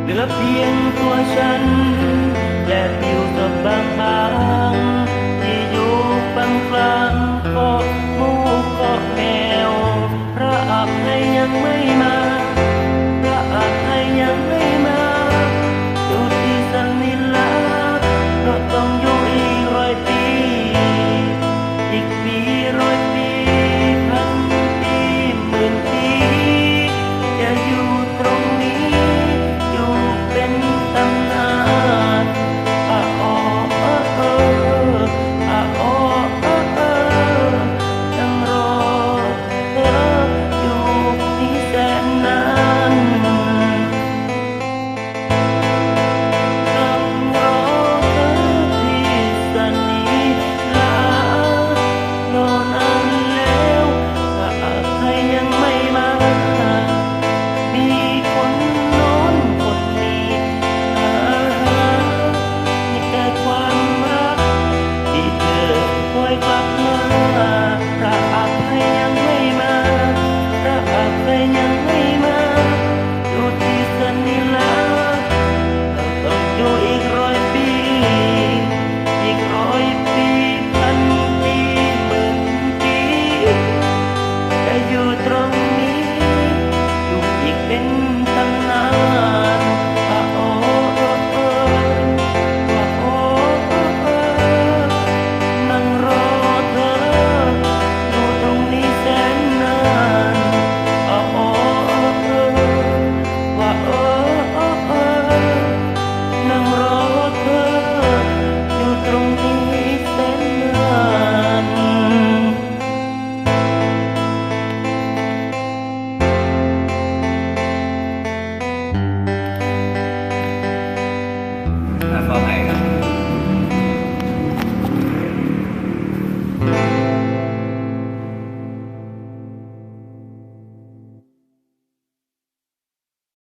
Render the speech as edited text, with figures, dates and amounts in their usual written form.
เหลือเพียงตัวฉันและผิวกับบางๆที่อยู่บางกลางเกาะหมูเกาะแมวพระอภัยยังไม่มาพระอภัยยังไม่มาอยู่ที่สนิลลาเพราะต้องอยู่อีก100 ปีอีกปี100 ปีพันปี10,000 ปีจะอยู่ตรงนี้อยู่เป็นตำนานอะอออะออยังรอเธออยู่ที่แสนนานยังรอเธอที่สนิลารอนานแล้วถ้าใครยังไม่มา มีคนโน้นคนนี้มีแต่ความรักที่เธอคอยกลับมาพระอภัยยังไม่มาพระอภัยยังไม่มาอยู่ที่สนิลาเราต้องอยู่อีก100 ปีอีก100 ปีพันปี10,000 ปีจะอยู่ตรงนี้ อยู่อีกเป็นตำนานว่าโอ้ว่าโอ้นั่งรอเธออยู่ตรงนี้แสนนานว่าโอ้ว่าโอ้นั่งรอเธออยู่ตรงนี้แสนนาน ขออภัยครับ